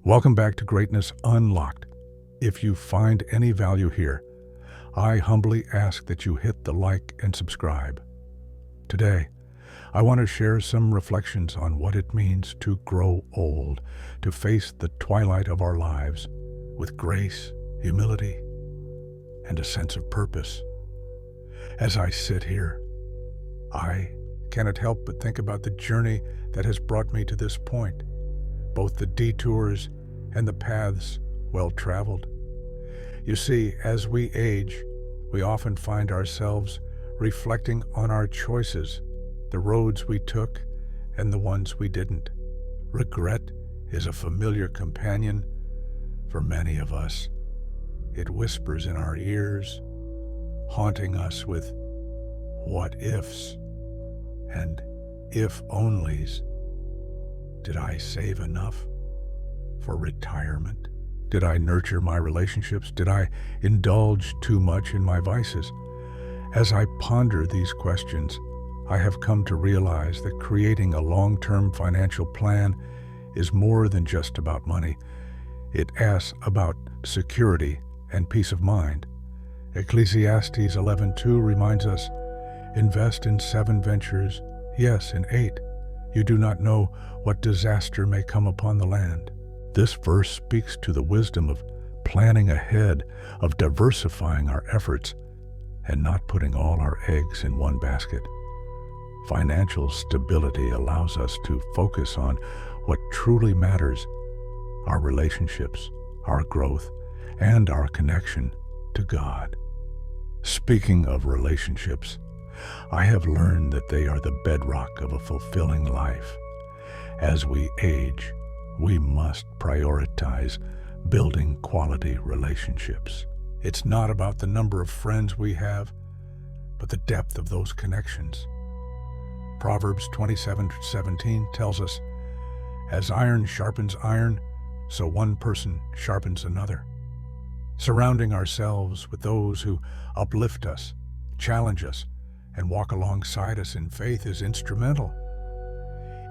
Welcome back to Greatness Unlocked. If you find any value here, I humbly ask that you hit the like and subscribe. Today, I want to share some reflections on what it means to grow old, to face the twilight of our lives with grace, humility, and a sense of purpose. As I sit here, I cannot help but think about the journey that has brought me to this point, both the detours and the paths well traveled. You see, as we age, we often find ourselves reflecting on our choices, the roads we took and the ones we didn't. Regret is a familiar companion for many of us. It whispers in our ears, haunting us with what ifs and if onlys. Did I save enough for retirement? Did I nurture my relationships? Did I indulge too much in my vices? As I ponder these questions, I have come to realize that creating a long-term financial plan is more than just about money. It asks about security and peace of mind. Ecclesiastes 11:2 reminds us, invest in 7 ventures, yes, in 8. You do not know what disaster may come upon the land. This verse speaks to the wisdom of planning ahead, of diversifying our efforts, and not putting all our eggs in one basket. Financial stability allows us to focus on what truly matters: our relationships, our growth, and our connection to God. Speaking of relationships, I have learned that they are the bedrock of a fulfilling life. As we age, we must prioritize building quality relationships. It's not about the number of friends we have, but the depth of those connections. Proverbs 27:17 tells us, as iron sharpens iron, so one person sharpens another. Surrounding ourselves with those who uplift us, challenge us, and walk alongside us in faith is instrumental.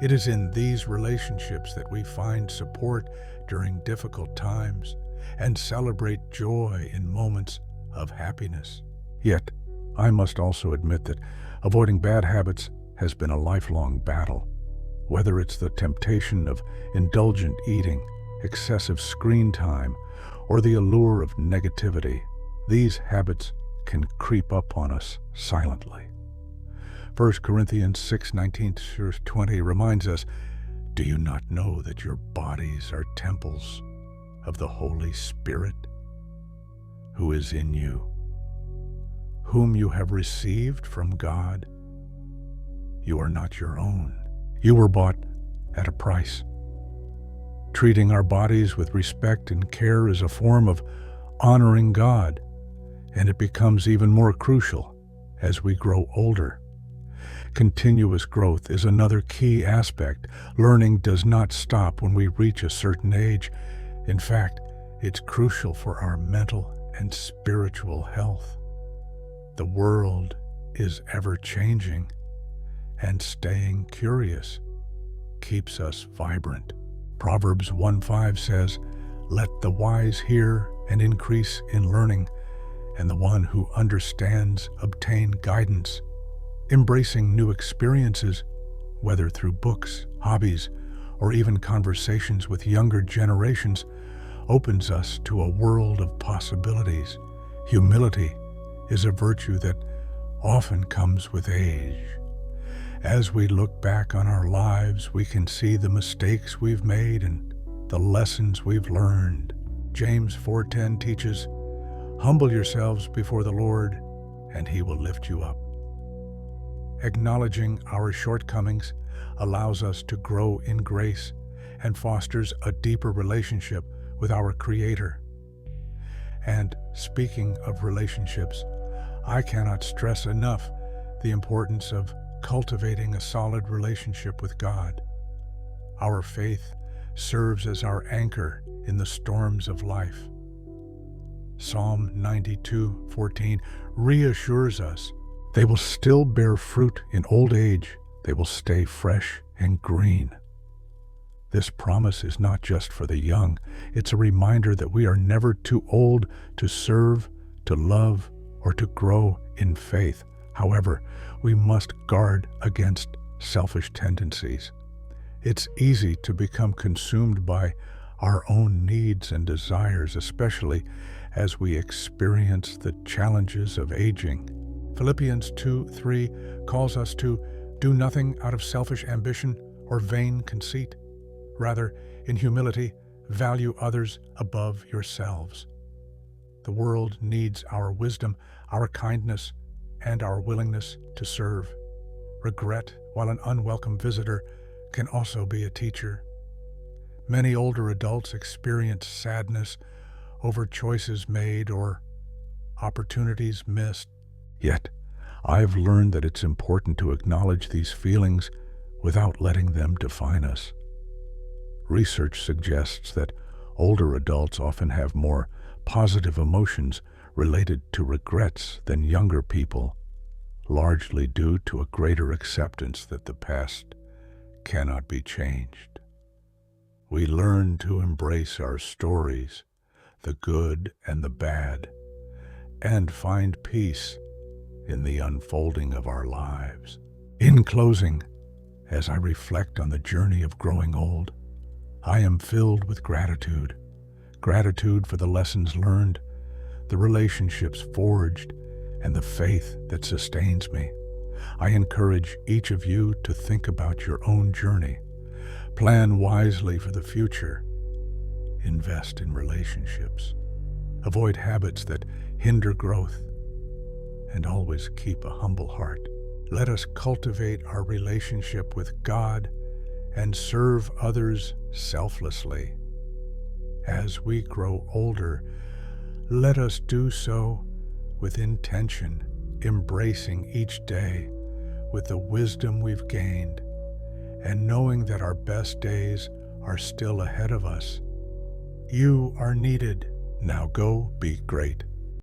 It is in these relationships that we find support during difficult times and celebrate joy in moments of happiness. Yet, I must also admit that avoiding bad habits has been a lifelong battle. Whether it's the temptation of indulgent eating, excessive screen time, or the allure of negativity, these habits can creep up on us silently. 1 Corinthians 6:19-20 reminds us, do you not know that your bodies are temples of the Holy Spirit, who is in you, whom you have received from God? You are not your own. You were bought at a price. Treating our bodies with respect and care is a form of honoring God, and it becomes even more crucial as we grow older. Continuous growth is another key aspect. Learning does not stop when we reach a certain age. In fact, it's crucial for our mental and spiritual health. The world is ever changing, and staying curious keeps us vibrant. Proverbs 1:5 says, let the wise hear and increase in learning, and the one who understands obtain guidance. Embracing new experiences, whether through books, hobbies, or even conversations with younger generations, opens us to a world of possibilities. Humility is a virtue that often comes with age. As we look back on our lives, we can see the mistakes we've made and the lessons we've learned. James 4:10 teaches, humble yourselves before the Lord, and He will lift you up. Acknowledging our shortcomings allows us to grow in grace and fosters a deeper relationship with our Creator. And speaking of relationships, I cannot stress enough the importance of cultivating a solid relationship with God. Our faith serves as our anchor in the storms of life. Psalm 92:14 reassures us, they will still bear fruit in old age, they will stay fresh and green. This promise is not just for the young. It's a reminder that we are never too old to serve, to love, or to grow in faith. However, we must guard against selfish tendencies. It's easy to become consumed by our own needs and desires, especially as we experience the challenges of aging. Philippians 2:3 calls us to do nothing out of selfish ambition or vain conceit. Rather, in humility, value others above yourselves. The world needs our wisdom, our kindness, and our willingness to serve. Regret, while an unwelcome visitor, can also be a teacher. Many older adults experience sadness over choices made or opportunities missed. Yet, I've learned that it's important to acknowledge these feelings without letting them define us. Research suggests that older adults often have more positive emotions related to regrets than younger people, largely due to a greater acceptance that the past cannot be changed. We learn to embrace our stories, the good and the bad, and find peace in the unfolding of our lives. In closing, as I reflect on the journey of growing old, I am filled with gratitude. Gratitude for the lessons learned, the relationships forged, and the faith that sustains me. I encourage each of you to think about your own journey. Plan wisely for the future. Invest in relationships. Avoid habits that hinder growth. And always keep a humble heart. Let us cultivate our relationship with God and serve others selflessly. As we grow older, let us do so with intention, embracing each day with the wisdom we've gained, and knowing that our best days are still ahead of us. You are needed. Now go be great.